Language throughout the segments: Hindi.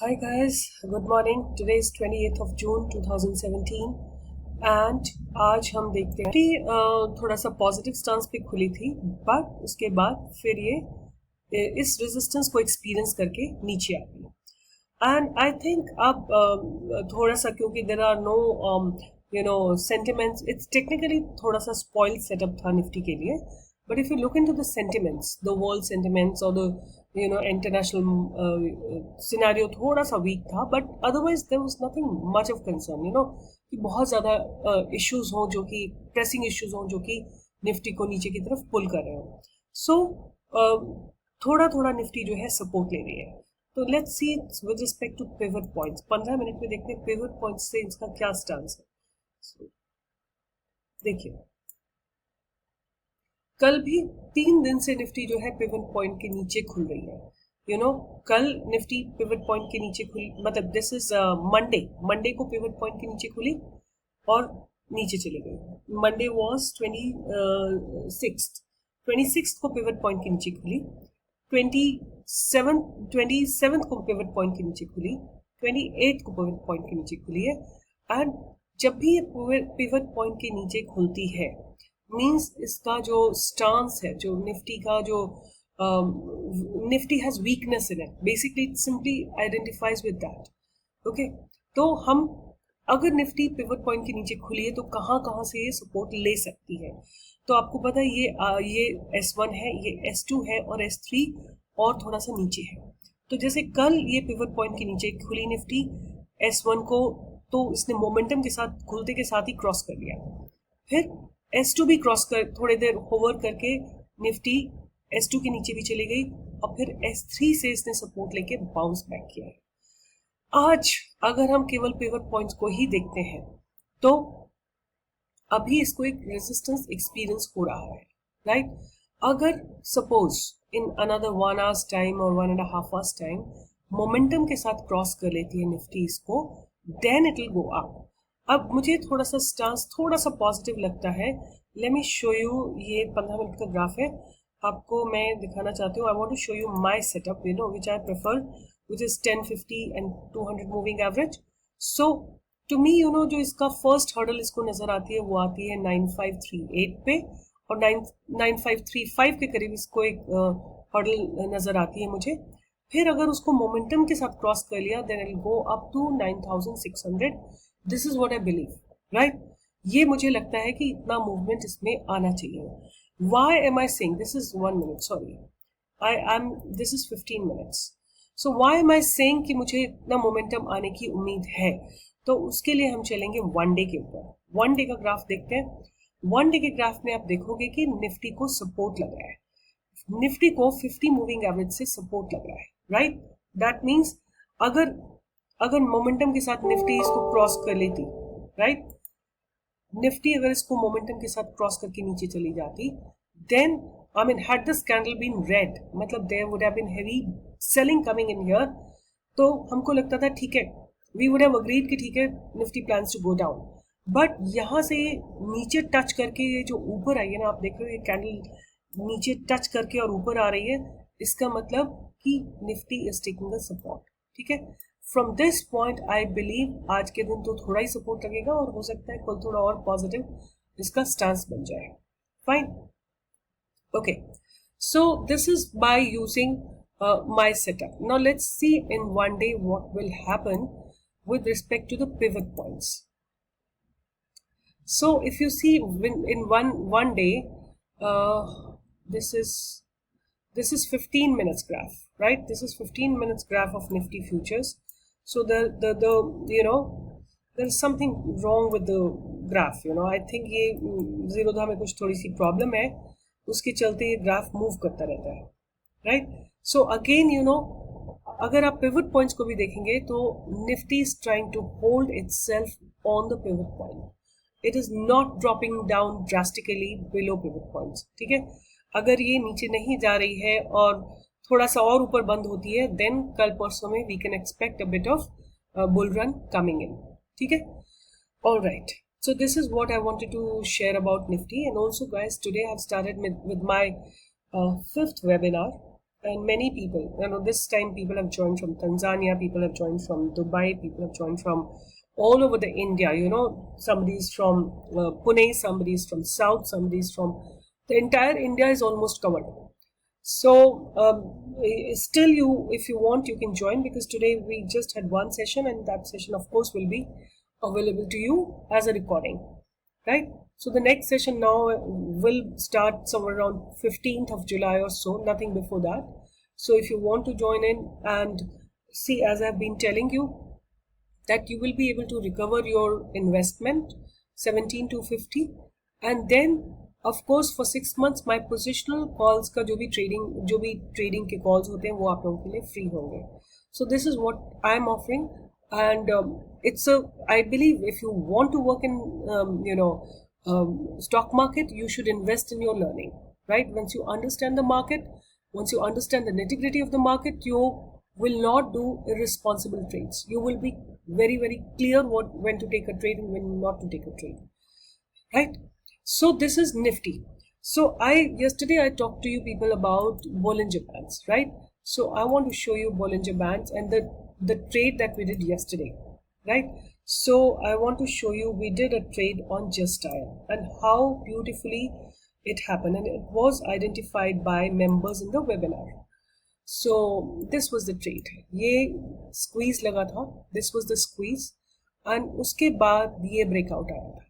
Hi guys, good morning. Today is 28th of June 2017 and आज हम देखते हैं कि थोड़ा सा पॉजिटिव स्टांस पे खुली थी बट उसके बाद फिर ये इस रेजिस्टेंस को एक्सपीरियंस करके नीचे आ गई एंड आई थिंक अब थोड़ा सा क्योंकि there are no sentiments it's technically थोड़ा सा स्पॉइल्ड सेटअप था निफ्टी के लिए but if you look into the sentiments the world sentiments और द इंटरनेशनल सिनेरियो थोड़ा सा वीक था but otherwise there was nothing much of concern कि बहुत ज़्यादा इश्यूज हों जो कि प्रेसिंग इश्यूज हों जो कि निफ्टी को नीचे की तरफ पुल कर रहे हो सो थोड़ा थोड़ा निफ्टी जो है सपोर्ट ले रही है तो let's see with respect to pivot points 15 minute में देखते हैं पिवट पॉइंट्स से इसका क्या स्टांस है देखिए कल भी 3 दिन से निफ्टी जो है पिवट पॉइंट के नीचे खुल रही है कल निफ्टी पिवट पॉइंट के नीचे खुली मतलब दिस इज मंडे को पिवट पॉइंट के नीचे खुली और नीचे चली गई मंडे वॉज 26th को पिवट पॉइंट के नीचे खुली 27th को पिवट पॉइंट के नीचे खुली 28th को पिवट पॉइंट के नीचे खुली है एंड जब भी ये पिवट पॉइंट के नीचे खुलती है मीन्स इसका जो स्टांस है जो निफ्टी का जो Nifty has weakness in it basically it simply identifies with that okay तो हम अगर निफ्टी पिवट पॉइंट के नीचे खुली है तो कहाँ से ये सपोर्ट ले सकती है तो आपको पता है ये S1 है ये S2 है और S3 और थोड़ा सा नीचे है तो जैसे कल ये पिवट पॉइंट के नीचे खुली निफ्टी S1 को तो इसने मोमेंटम के साथ खुलते के साथ ही क्रॉस कर लिया फिर S2 भी क्रॉस कर थोड़ी देर होवर करके निफ्टी S2 के नीचे भी चली गई और फिर S3 से इसने सपोर्ट लेके बाउंस बैक किया है आज अगर हम केवल पिवट पॉइंट्स को ही देखते हैं तो अभी इसको एक रेजिस्टेंस एक्सपीरियंस हो रहा है राइट अगर suppose in another 1 hours time और 1.5 आवर्स टाइम मोमेंटम के साथ क्रॉस कर लेती है निफ्टी इसको then it will go up अब मुझे थोड़ा सा स्टांस थोड़ा सा पॉजिटिव लगता है लेट मी शो यू ये 15 मिनट का ग्राफ है आपको मैं दिखाना चाहती हूँ I want to show you my setup which I prefer which is 1050 and 200 moving average so to me जो इसका फर्स्ट हर्डल इसको नजर आती है वो आती है 9538 पे और 9535 के करीब इसको एक हर्डल नजर आती है मुझे फिर अगर उसको मोमेंटम के साथ क्रॉस कर लिया then it go up to 9600 this is what I believe right ये मुझे लगता है कि इतना मूवमेंट इसमें आना चाहिए why am I saying this is 1 minute sorry this is 15 minutes so why am I saying कि मुझे इतना मोमेंटम आने की उम्मीद है तो उसके लिए हम चलेंगे 1 डे के ऊपर 1 डे का ग्राफ देखते हैं 1 डे के ग्राफ में आप देखोगे कि निफ्टी को सपोर्ट लग रहा है निफ्टी को 50 मूविंग एवरेज से सपोर्ट लग रहा है राइट दैट मीन्स अगर मोमेंटम के साथ निफ्टी इसको क्रॉस कर लेती राइट निफ्टी अगर इसको मोमेंटम के साथ क्रॉस करके नीचे चली जाती then I mean had this candle been red मतलब there would have been heavy selling coming in here तो हमको लगता था ठीक है वी वुड हैव अग्रीड कि ठीक है Nifty plans to go down but यहाँ से नीचे टच करके ये जो ऊपर आई है ना आप देख रहे हो ये कैंडल नीचे टच करके और ऊपर आ रही है इसका मतलब कि Nifty is taking the support ठीक है from this point I believe आज के दिन तो थोड़ा ही सपोर्ट लगेगा और हो सकता है कल थोड़ा और पॉजिटिव इसका स्टांस बन जाए fine okay so this is by using my setup now let's see in 1 day what will happen with respect to the pivot points. So if you see in one day this is 15 minutes graph right this is 15 minutes graph of Nifty futures so the there is something wrong with the graph I think ये जीरोधा में कुछ थोड़ी सी प्रॉब्लम है उसके चलते ये ग्राफ मूव करता रहता है राइट सो अगेन अगर आप पिवट पॉइंट्स को भी देखेंगे तो Nifty is trying to hold itself on the pivot point it is not dropping down drastically below pivot points ठीक है अगर ये नीचे नहीं जा रही है और थोड़ा सा और ऊपर बंद होती है देन कल परसों में we can expect a bit of bull run coming in ठीक है alright so this is what I wanted to share about Nifty and also guys today I have started with my 5th webinar and many people, this time people have joined from Tanzania, people have joined from Dubai, people have joined from all over the India. Somebody's from Pune, somebody's from South, somebody's from the entire India is almost covered. So still, if you want, you can join, because today we just had one session, and that session of course will be available to you as a recording, right? So the next session now will start somewhere around 15th of July or so, nothing before that. So if you want to join in and see, as I've been telling you, that you will be able to recover your investment 17,250, and then of course for 6 months my positional calls का जो भी trading के calls होते हैं वो आप लोगों के लिए free होंगे. So this is what I am offering, and I believe if you want to work in stock market, you should invest in your learning, right? Once you understand the market, once you understand the nitty-gritty of the market, you will not do irresponsible trades. You will be very, very clear when to take a trade and when not to take a trade, right? So this is Nifty. So yesterday I talked to you people about Bollinger Bands, right? So I want to show you Bollinger Bands and the trade that we did yesterday, right? So I want to show you, we did a trade on Just Dial and how beautifully it happened, and it was identified by members in the webinar. So this was the trade. ये squeeze लगा था, this was the squeeze, and उसके बाद ये breakout आया था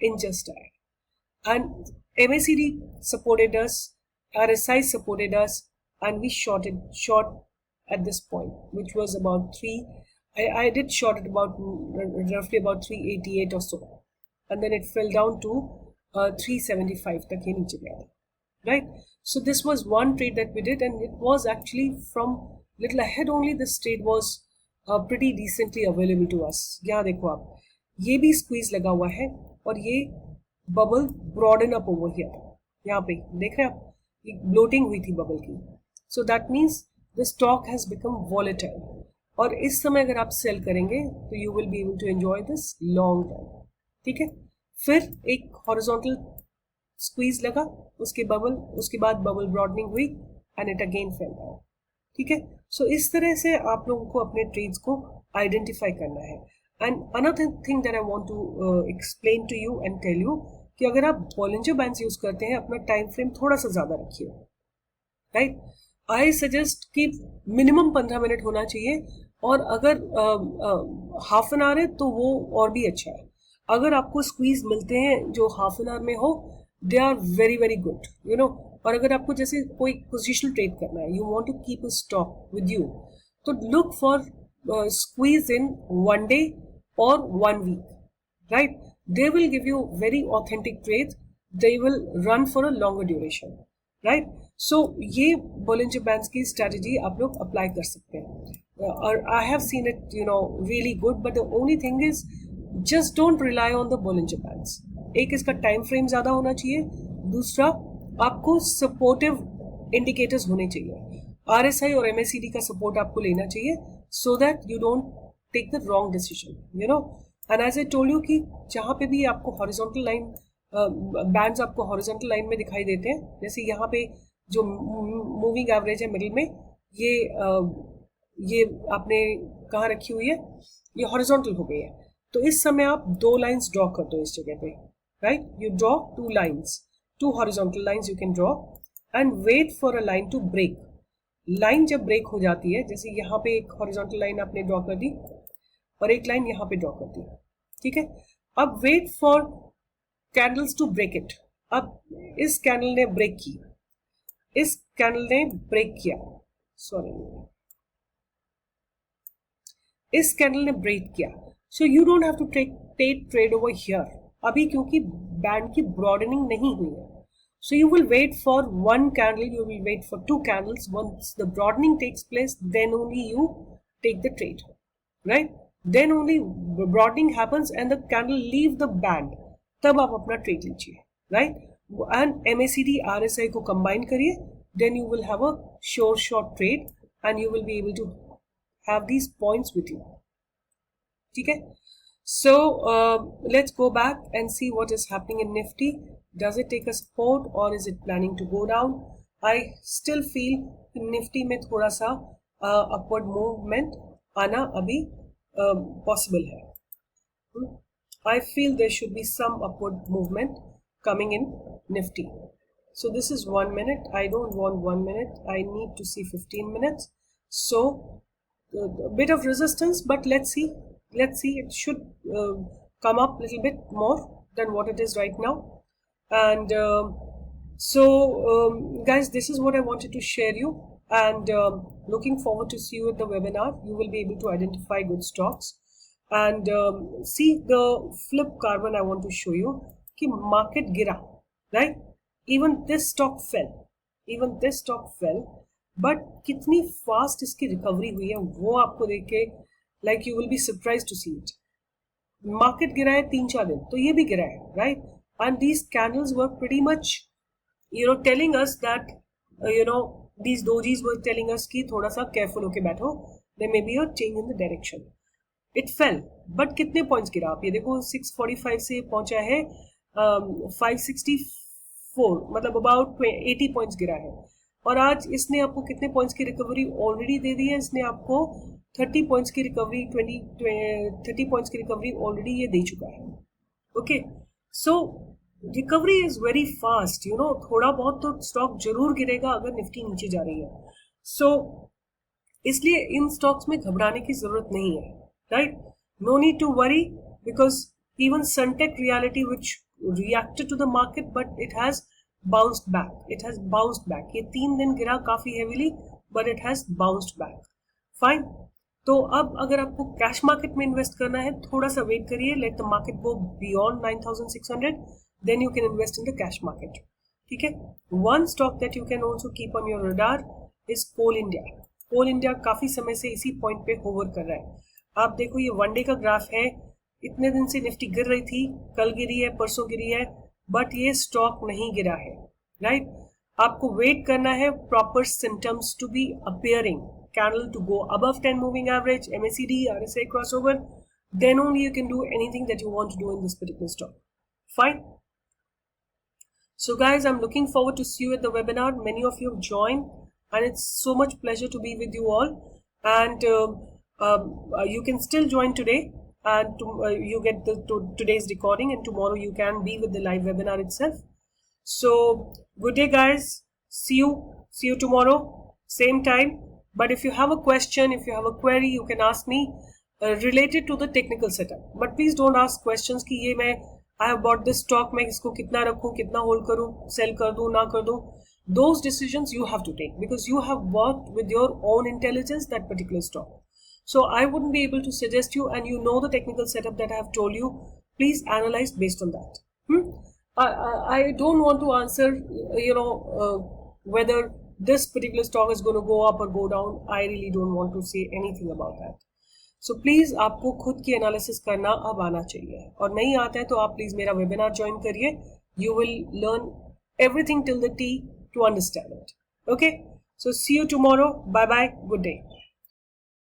in Just Dial, and MACD supported us, RSI supported us, and we short at this point, which was about 3. I did short at about roughly about 388 or so, and then it fell down to 375 तक ये नीचे गया, right? So this was one trade that we did, and it was actually from little ahead only. This trade was pretty decently available to us. यहाँ देखो आप, ये भी squeeze लगा हुआ है और ये bubble broaden up over here. यहाँ पे देख रहे हैं आप, ये bloating हुई थी bubble की. So that means the stock has become volatile. और इस समय अगर आप सेल करेंगे तो you will be able to enjoy this long term. ठीक है? फिर एक horizontal squeeze लगा, उसके बाद bubble broadening हुई and it again fell down. ठीक है? So इस तरह से आप लोगों को अपने trades को identify करना है. And another thing that I want to explain to you and tell you कि अगर आप Bollinger Bands यूज करते हैं, अपना टाइम फ्रेम थोड़ा सा ज्यादा रखिए, राइट? आई सजेस्ट कि मिनिमम 15 मिनट होना चाहिए, और अगर हाफ एन आवर है तो वो और भी अच्छा है. अगर आपको स्क्वीज मिलते हैं जो हाफ एन आवर में हो, they are very very good, और अगर आपको जैसे कोई पोजिशनल ट्रेड करना है, you want to keep a stock with you, तो look for squeeze in 1 day or 1 week, right? They will give you very authentic trades. They will run for a longer duration, right? So ये Bollinger Bands की strategy आप लोग apply कर सकते हैं, और I have seen it really good. But the only thing is, just don't rely on the Bollinger Bands. एक इसका time frame ज़्यादा होना चाहिए, दूसरा आपको supportive indicators होने चाहिए. RSI और MACD का support आपको लेना चाहिए, so that you don't take the wrong decision, And as I told you कि जहाँ पे भी आपको horizontal line bands आपको horizontal line में दिखाई देते हैं, जैसे यहाँ पे जो moving average है middle में, ये आपने कहाँ रखी हुई है, ये horizontal हो गई है. तो इस समय आप 2 lines draw कर दो इस जगह पे, right? You draw 2 lines, 2 horizontal lines you can draw, and wait for a line to break. Line जब ब्रेक हो जाती है, जैसे यहाँ पे एक हॉरिजॉन्टल लाइन आपने ड्रॉ कर दी और एक लाइन यहाँ पे ड्रॉ कर दी, ठीक है? अब wait for candles to break it. अब इस कैंडल ने ब्रेक की, इस कैंडल ने ब्रेक किया, सॉरी, इस कैंडल ने ब्रेक किया. So you don't have to take trade over here अभी, क्योंकि बैंड की ब्रॉडनिंग नहीं हुई है. So you will wait for 1 candle, you will wait for 2 candles. Once the broadening takes place, then only you take the trade, right? Then only broadening happens and the candle leave the band. तब आप अपना trade लीजिए, right? And MACD RSI को combine करिए, then you will have a sure short trade and you will be able to have these points with you. ठीक है? So let's go back and see what is happening in Nifty. Does it take a support or is it planning to go down? I still feel Nifty में थोड़ा सा upward movement आना अभी possible है. I feel there should be some upward movement coming in Nifty. So this is 1 minute. I don't want 1 minute. I need to see 15 minutes. So a bit of resistance, but let's see. Let's see. It should come up a little bit more than what it is right now. And guys, this is what I wanted to share you. And looking forward to see you at the webinar. You will be able to identify good stocks. And see the flip carbon I want to show you. कि market गिरा, right? Even this stock fell. Even this stock fell. But कितनी fast इसकी recovery हुई है वो आपको देख के like you will be surprised to see it. Market गिरा है 3-4 दिन तो ये भी गिरा है, right? And these candles were pretty much, telling us that, these dojis were telling us कि थोड़ा सा careful होके बैठो. There may be a change in the direction. It fell, but कितने पॉइंट्स गिरा आप ये देखो 645 से पहुंचा है 564, मतलब अबाउट 80 पॉइंट्स गिरा है. और आज इसने आपको कितने पॉइंट्स की रिकवरी ऑलरेडी दे दी है? इसने आपको 30 पॉइंट्स की रिकवरी 30 पॉइंट्स की रिकवरी ऑलरेडी ये दे चुका है. Okay, so recovery is very fast. थोड़ा बहुत तो स्टॉक जरूर गिरेगा अगर निफ्टी नीचे जा रही है. सो इसलिए इन स्टॉक्स में घबराने की जरूरत नहीं है. Right? No need to worry because even Suntech Realty, which reacted to the market, but it has bounced back. It has bounced back. ये 3 दिन गिरा काफी heavily, but it has bounced back. Fine. तो अब अगर आपको कैश मार्केट में इन्वेस्ट करना है थोड़ा सा वेट करिए. Let the market go beyond 9,600, then you can invest in the cash market. ठीक है. One stock that you can also keep on your radar is Coal India. Coal India काफी समय से इसी पॉइंट पे होवर कर रहा है. आप देखो ये 1 डे का ग्राफ है. इतने दिन से निफ्टी गिर रही थी, कल गिरी है, परसों गिरी है, बट ये स्टॉक नहीं गिरा है. राइट? आपको वेट करना है proper symptoms to be appearing. Candle to go above 10 moving average, MACD, RSI crossover, then only you can do anything that you want to do in this particular stock. Fine. So guys, I'm looking forward to see you at the webinar. Many of you have joined and it's so much pleasure to be with you all. And you can still join today and you get today's recording, and tomorrow you can be with the live webinar itself. So good day guys, see you tomorrow same time. But if you have a question, if you have a query, you can ask me related to the technical setup. But please don't ask questions कि ये मैं I have bought this stock, मैं इसको कितना रखूं, कितना होल्ड करूं, सेल कर दूं, ना कर दूं. Those decisions you have to take because you have bought with your own intelligence that particular stock. So I wouldn't be able to suggest you, and the technical setup that I have told you. Please analyze based on that. I don't want to answer, whether this particular stock is going to go up or go down. I really don't want to say anything about that. So please आपको खुद की एनालिसिस करना अब आना चाहिए, और नहीं आता है तो आप प्लीज मेरा वेबिनार ज्वाइन करिए. You will learn everything till the T to understand it. Okay? So see you tomorrow. Bye bye. Good day.